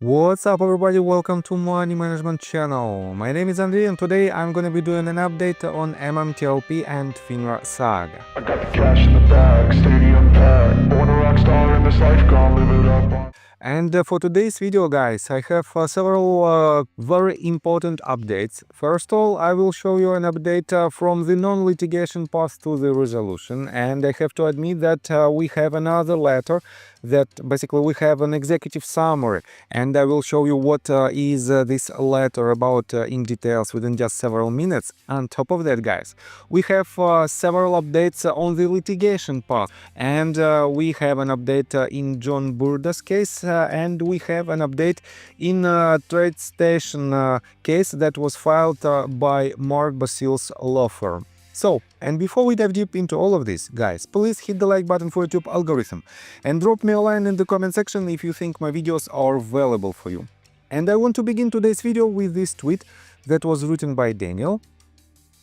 What's up everybody, welcome to Money Management channel. My name is Andrei and today I'm gonna be doing an update on MMTLP and FINRA saga. I got the cash in the bag, stadium packed. Born a rock star in this life, gonna live it up. And for today's video, guys, I have several very important updates. First of all, I will show you an update from the non-litigation path to the resolution. And I have to admit that we have another letter that basically we have an executive summary. And I will show you what is this letter about in details within just several minutes. On top of that, guys, we have several updates on the litigation path. And we have an update in John Burda's case. And we have an update in TradeStation case that was filed by Mark Basil's law firm. So, and before we dive deep into all of this, guys, please hit the like button for YouTube algorithm and drop me a line in the comment section if you think my videos are valuable for you. And I want to begin today's video with this tweet that was written by Daniel.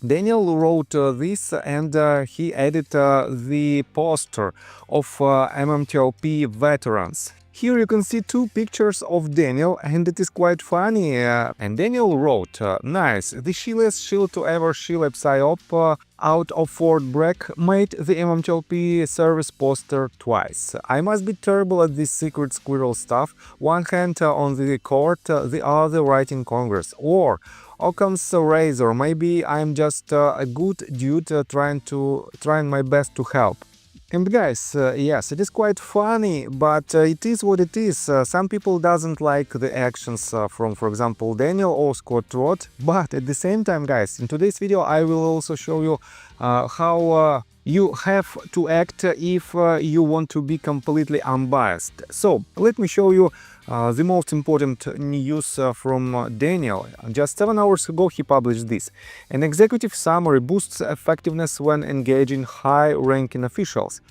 Daniel wrote this and he added the poster of MMTLP veterans. Here you can see two pictures of Daniel and it is quite funny. And Daniel wrote, nice, the shilliest shill to ever shill a psyop out of Fort Bragg made the MMTLP service poster twice. I must be terrible at this secret squirrel stuff. One hand on the court, the other writing Congress. Or Occam's razor, maybe I'm just a good dude trying my best to help. And guys, yes, it is quite funny, but it is what it is. Some people doesn't like the actions from, for example, Daniel or Scott Roth. But at the same time, guys, in today's video, I will also show you how you have to act if you want to be completely unbiased. So let me show you the most important news from Daniel. Just 7 hours ago he published this. An executive summary boosts effectiveness when engaging high-ranking officials.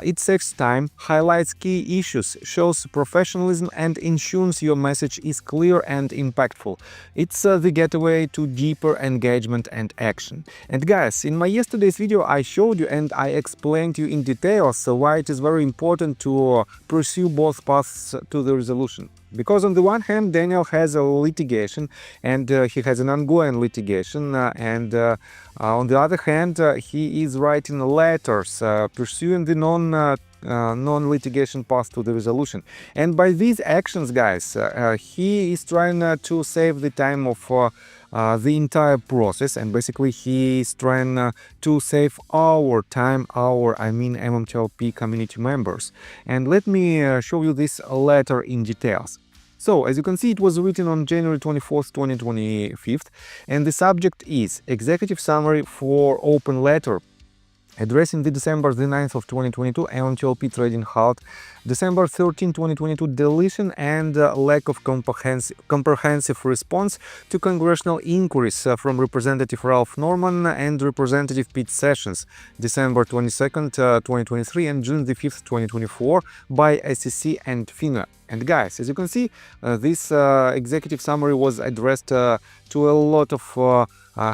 It saves time, highlights key issues, shows professionalism and ensures your message is clear and impactful. It's the gateway to deeper engagement and action. And guys, in my yesterday's video I showed you and I explained to you in details why it is very important to pursue both paths to the resolution. Because on the one hand, Daniel has a litigation and he has an ongoing litigation, and on the other hand, he is writing letters pursuing the non-litigation path to the resolution. And by these actions, guys, he is trying to save the time of the entire process, and basically he is trying to save our time, I mean MMTLP community members. And let me show you this letter in details. So, as you can see, it was written on January 24th, 2025, and the subject is Executive Summary for Open Letter addressing the December 9th of 2022 MMTLP trading halt, December 13, 2022 deletion and lack of comprehensive response to congressional inquiries from Representative Ralph Norman and Representative Pete Sessions, December 22nd, 2023 and June 5th, 2024 by SEC and FINRA. And guys, as you can see, this executive summary was addressed to a lot of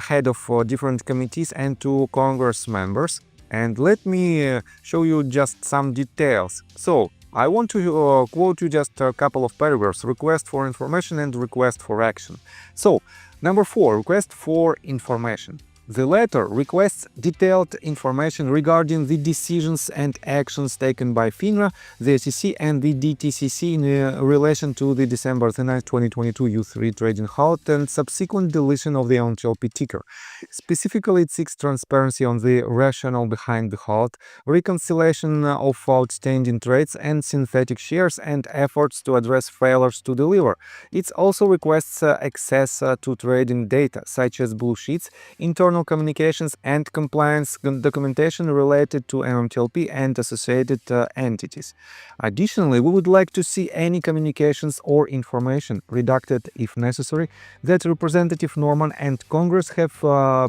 head of different committees and to Congress members. And let me show you just some details. So, I want to quote you just a couple of paragraphs: request for information and request for action. So, number 4, request for information. The letter requests detailed information regarding the decisions and actions taken by FINRA, the SEC and the DTCC in relation to the December 9, 2022 U3 trading halt and subsequent deletion of the MMTLP ticker. Specifically, it seeks transparency on the rationale behind the halt, reconciliation of outstanding trades and synthetic shares, and efforts to address failures to deliver. It also requests access to trading data, such as blue sheets, internal communications and compliance documentation related to MMTLP and associated entities. Additionally, we would like to see any communications or information, redacted if necessary, that Representative Norman and Congress have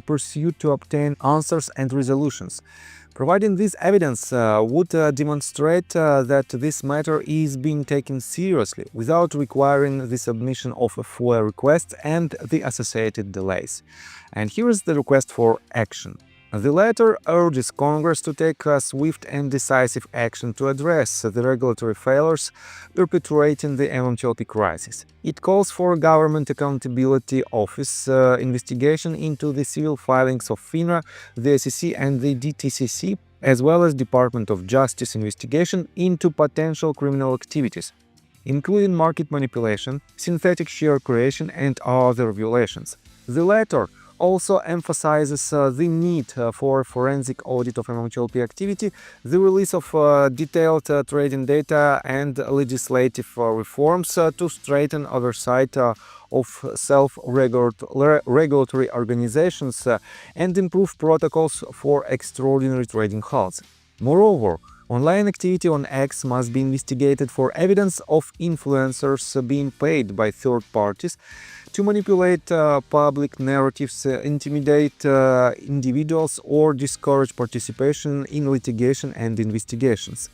pursued to obtain answers and resolutions. Providing this evidence would demonstrate that this matter is being taken seriously without requiring the submission of a FOIA request and the associated delays. And here is the request for action. The letter urges Congress to take swift and decisive action to address the regulatory failures perpetuating the MMTLP crisis. It calls for Government Accountability Office investigation into the civil filings of FINRA, the SEC and the DTCC, as well as Department of Justice investigation into potential criminal activities, including market manipulation, synthetic share creation and other violations. The letter also emphasizes the need for forensic audit of MMTLP activity, the release of detailed trading data and legislative reforms to strengthen oversight of self-regulatory organizations and improve protocols for extraordinary trading halts. Moreover, online activity on X must be investigated for evidence of influencers being paid by third parties to manipulate public narratives, intimidate individuals, or discourage participation in litigation and investigations.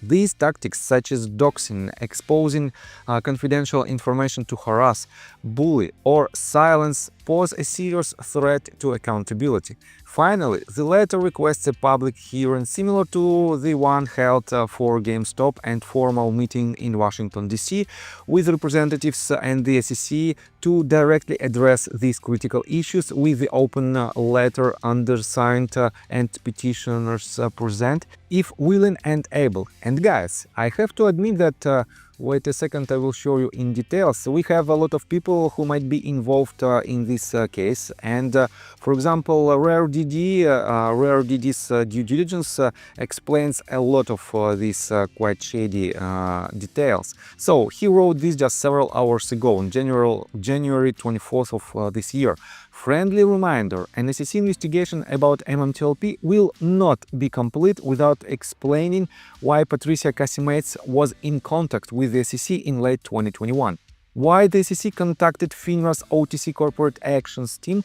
These tactics, such as doxing, exposing confidential information to harass, bully, or silence, pose a serious threat to accountability. Finally, the letter requests a public hearing similar to the one held for GameStop and formal meeting in Washington, D.C., with representatives and the SEC to directly address these critical issues with the open letter undersigned and petitioners present, if willing and able. And guys, I have to admit that wait a second, I will show you in details. We have a lot of people who might be involved in this case, and for example, RareDD's due diligence explains a lot of these quite shady details. So he wrote this just several hours ago, on January 24th of this year. Friendly reminder, an SEC investigation about MMTLP will not be complete without explaining why Patricia Casimates was in contact with the SEC in late 2021, why the SEC contacted FINRA's OTC Corporate Actions team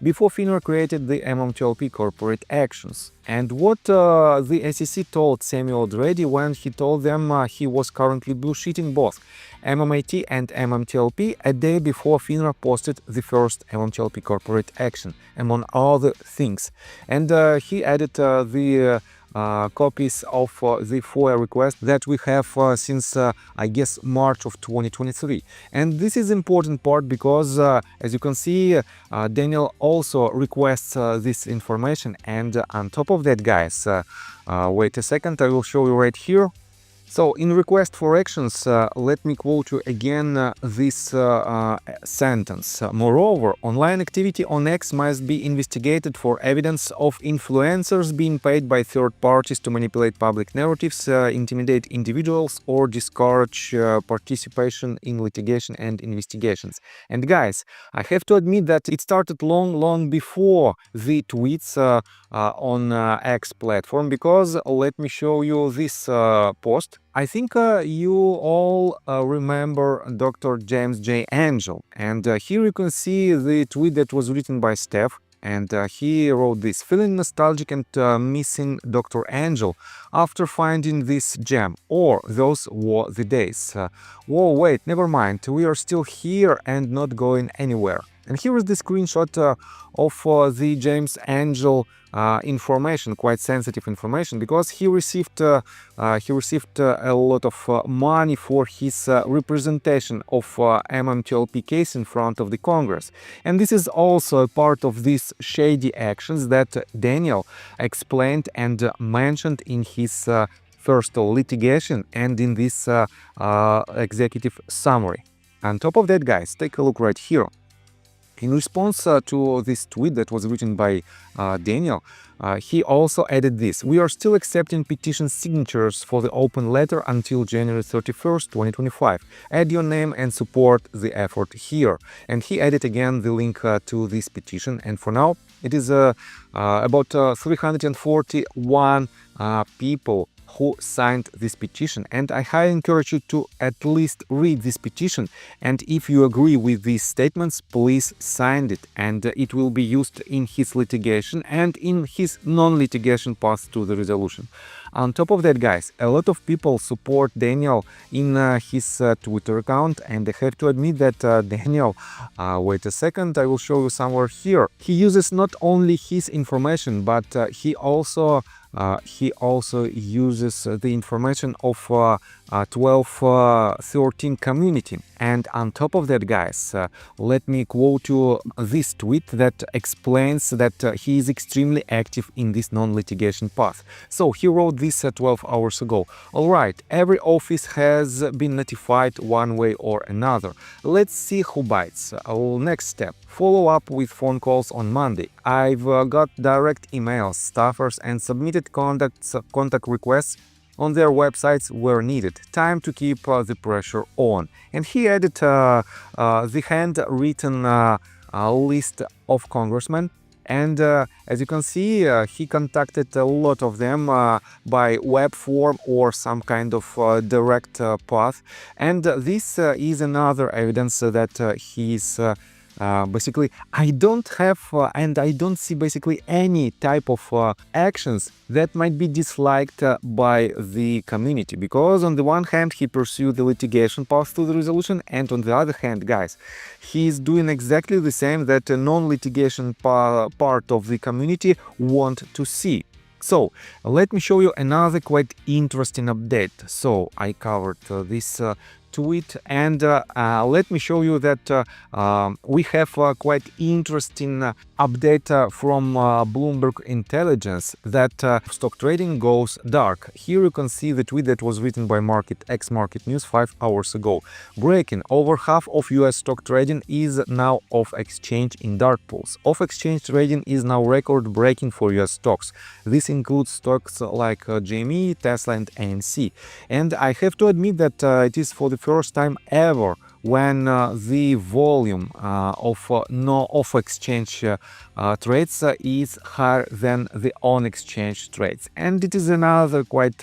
before FINRA created the MMTLP Corporate Actions, and what the SEC told Samuel Drady when he told them he was currently bullshitting both MMAT and MMTLP a day before FINRA posted the first MMTLP Corporate Action, among other things. And he added the copies of the FOIA request that we have since I guess March of 2023. And this is important part because as you can see, Daniel also requests this information, and on top of that, guys, wait a second, I will show you right here. So in request for actions, let me quote you again this sentence. Moreover, online activity on X must be investigated for evidence of influencers being paid by third parties to manipulate public narratives, intimidate individuals, or discourage participation in litigation and investigations. And guys, I have to admit that it started long before the tweets on X platform, because let me show you this post. I think you all remember Dr. James J. Angel, and here you can see the tweet that was written by Steph, and he wrote this: feeling nostalgic and missing Dr. Angel after finding this gem, or those were the days. Whoa, wait, never mind, we are still here and not going anywhere. And here is the screenshot of the James Angel information, quite sensitive information, because he received a lot of money for his representation of MMTLP case in front of the Congress. And this is also a part of these shady actions that Daniel explained and mentioned in his first litigation and in this executive summary. On top of that, guys, take a look right here. In response to this tweet that was written by Daniel, he also added this: we are still accepting petition signatures for the open letter until January 31st, 2025. Add your name and support the effort here. And he added again the link to this petition. And for now, it is about 341 people who signed this petition, and I highly encourage you to at least read this petition, and if you agree with these statements, please sign it, and it will be used in his litigation and in his non-litigation path to the resolution. On top of that, guys, a lot of people support Daniel in his Twitter account, and I have to admit that Daniel, wait a second, I will show you somewhere here. He uses not only his information, but he also uses the information of 1213 community. And on top of that, guys, let me quote you this tweet that explains that he is extremely active in this non-litigation path. So he wrote this 12 hours ago. Alright, every office has been notified one way or another. Let's see who bites. Next step, follow up with phone calls on Monday. I've got direct emails, staffers, and submitted contact requests on their websites where needed. Time to keep the pressure on. And he added the handwritten list of congressmen. And as you can see, he contacted a lot of them by web form or some kind of direct path. And this is another evidence that he's basically, I don't have and I don't see basically any type of actions that might be disliked by the community, because on the one hand he pursued the litigation path to the resolution, and on the other hand, guys, he is doing exactly the same that a non-litigation part of the community want to see. So let me show you another quite interesting update. So I covered this tweet, and let me show you that we have a quite interesting update from Bloomberg Intelligence that stock trading goes dark. Here you can see the tweet that was written by X Market News 5 hours ago. Breaking: over half of US stock trading is now off exchange in dark pools. Off exchange trading is now record breaking for US stocks. This includes stocks like GME, Tesla, and ANC. And I have to admit that it is for the first time ever when the volume of off-exchange trades is higher than the on-exchange trades. And it is another quite,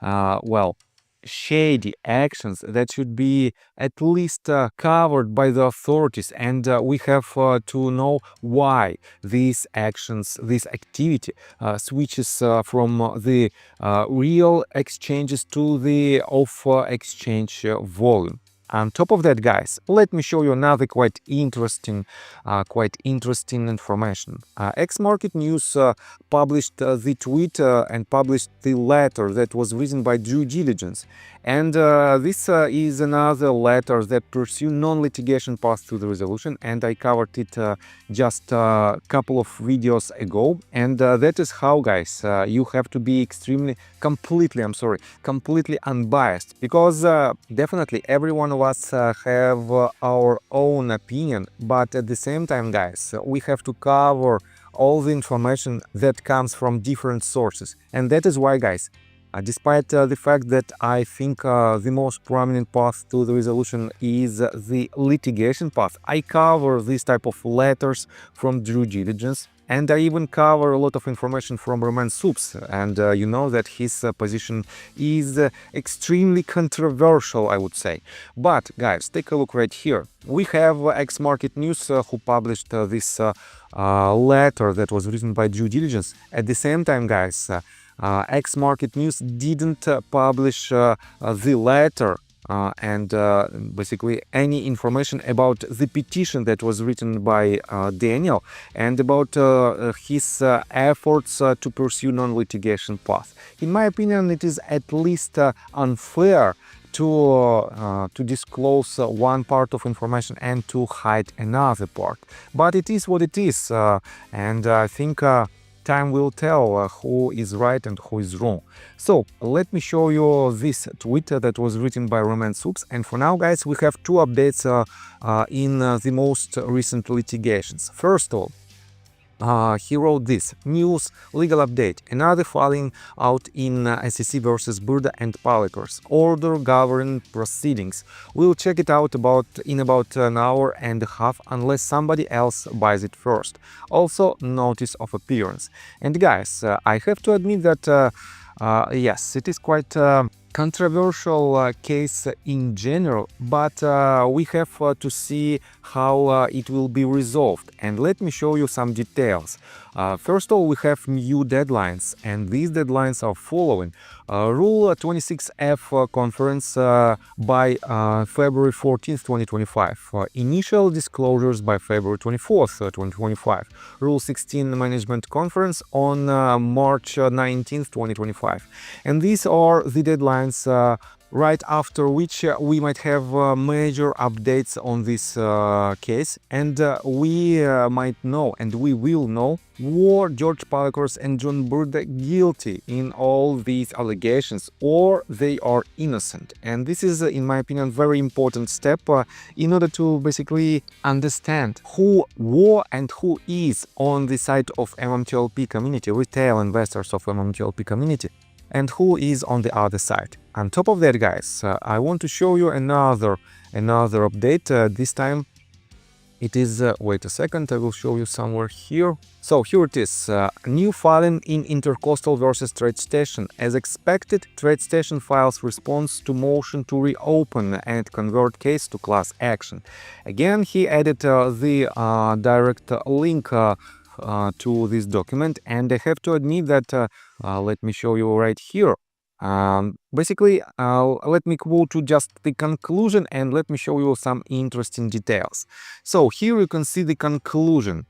well, shady actions that should be at least covered by the authorities, and we have to know why these actions, this activity switches from the real exchanges to the off-exchange volume. On top of that, guys, let me show you another quite interesting information. X Market News published the tweet and published the letter that was written by due diligence, and this is another letter that pursues non-litigation path to the resolution, and I covered it just a couple of videos ago. And that is how, guys, you have to be completely unbiased, because definitely every one of us have our own opinion, but at the same time, guys, we have to cover all the information that comes from different sources. And that is why, guys, despite the fact that I think the most prominent path to the resolution is the litigation path, I cover this type of letters from due diligence, and I even cover a lot of information from Roman Supes, and you know that his position is extremely controversial, I would say. But guys, take a look right here. We have X Market News who published this letter that was written by due diligence. At the same time, guys, X Market News didn't publish the letter and basically any information about the petition that was written by Daniel and about his efforts to pursue non-litigation path. In my opinion, it is at least unfair to disclose one part of information and to hide another part. But it is what it is, and I think time will tell who is right and who is wrong. So let me show you this tweet that was written by Roman Supes. And for now, guys, we have two updates in the most recent litigations. First of all, he wrote this: news, legal update, another filing out in SEC versus Burda and Palikors, order governing proceedings. We'll check it out in about an hour and a half unless somebody else buys it first. Also, notice of appearance. And guys, I have to admit that Yes, it is quite controversial case in general, but we have to see how it will be resolved. And let me show you some details. First of all, we have new deadlines, and these deadlines are following. Rule 26F conference by February 14th, 2025. Initial disclosures by February 24th, 2025. Rule 16 management conference on March 19th, 2025. And these are the deadlines right after which we might have major updates on this case, and we might know, and we will know, were George Palacros and John Burda guilty in all these allegations, or they are innocent. And this is, in my opinion, very important step in order to basically understand who were and who is on the side of MMTLP community, retail investors of MMTLP community, and who is on the other side. On top of that, guys, I want to show you another update. This time it is, wait a second, I will show you somewhere here. So here it is, new filing in Intercoastal versus TradeStation. As expected, TradeStation files response to motion to reopen and convert case to class action. Again, he added the direct link to this document, and I have to admit that let me show you right here. Basically, let me quote you just the conclusion, and let me show you some interesting details. So here you can see the conclusion.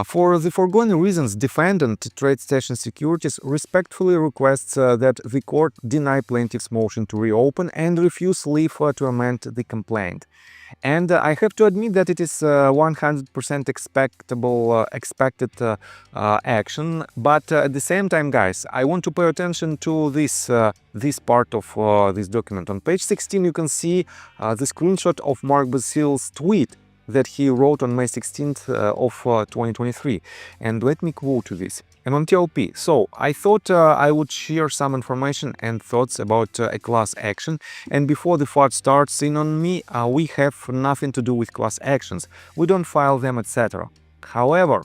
For the foregoing reasons, defendant TradeStation Securities respectfully requests that the court deny plaintiff's motion to reopen and refuse leave to amend the complaint. And I have to admit that it is 100% expected action. But at the same time, guys, I want to pay attention to this part of this document. On page 16, you can see the screenshot of Mark Basile's tweet that he wrote on May 16th of 2023. And let me quote you this. MMTLP. So I thought I would share some information and thoughts about a class action. And before the fight starts in on me, we have nothing to do with class actions. We don't file them, etc. However,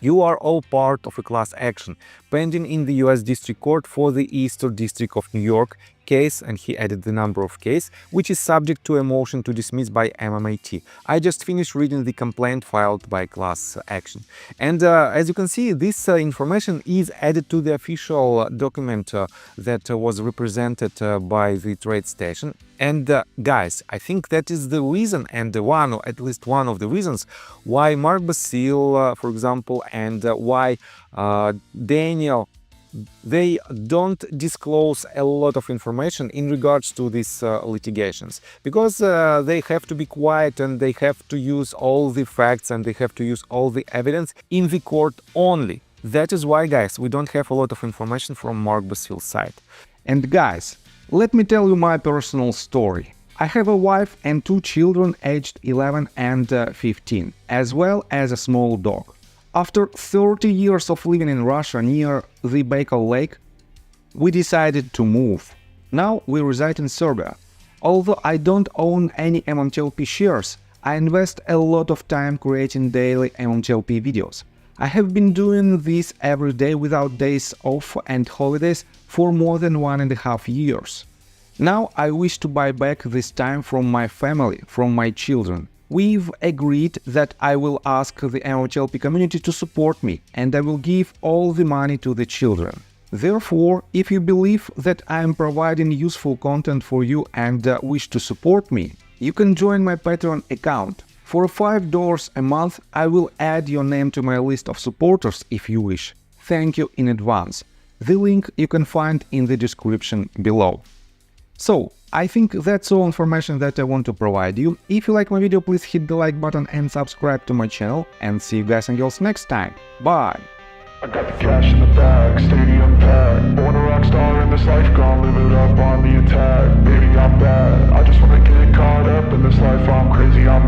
you are all part of a class action pending in the US District Court for the Eastern District of New York case, and he added the number of case, which is subject to a motion to dismiss by MMAT. I just finished reading the complaint filed by class action. And as you can see, this information is added to the official document that was represented by the TradeStation. And guys, I think that is the reason, and at least one of the reasons why Mark Basile, for example, and why Daniel, they don't disclose a lot of information in regards to these litigations, because they have to be quiet and they have to use all the facts and they have to use all the evidence in the court only. That is why, guys, we don't have a lot of information from Mark Basile's side. And guys, let me tell you my personal story. I have a wife and 2 children aged 11 and 15, as well as a small dog. After 30 years of living in Russia near the Baikal Lake, we decided to move. Now we reside in Serbia. Although I don't own any MMTLP shares, I invest a lot of time creating daily MMTLP videos. I have been doing this every day without days off and holidays for more than 1.5 years. Now I wish to buy back this time from my family, from my children. We've agreed that I will ask the MMTLP community to support me, and I will give all the money to the children. Therefore, if you believe that I am providing useful content for you and wish to support me, you can join my Patreon account. For $5 a month, I will add your name to my list of supporters if you wish. Thank you in advance. The link you can find in the description below. So, I think that's all information that I want to provide you. If you like my video, please hit the like button and subscribe to my channel, and see you guys and girls next time. Bye! I got the cash in the bag, stadium packed. Born a rock star in this life, gone live it up on the attack. Baby, I'm bad, I just wanna get caught up in this life, I'm crazy, I'm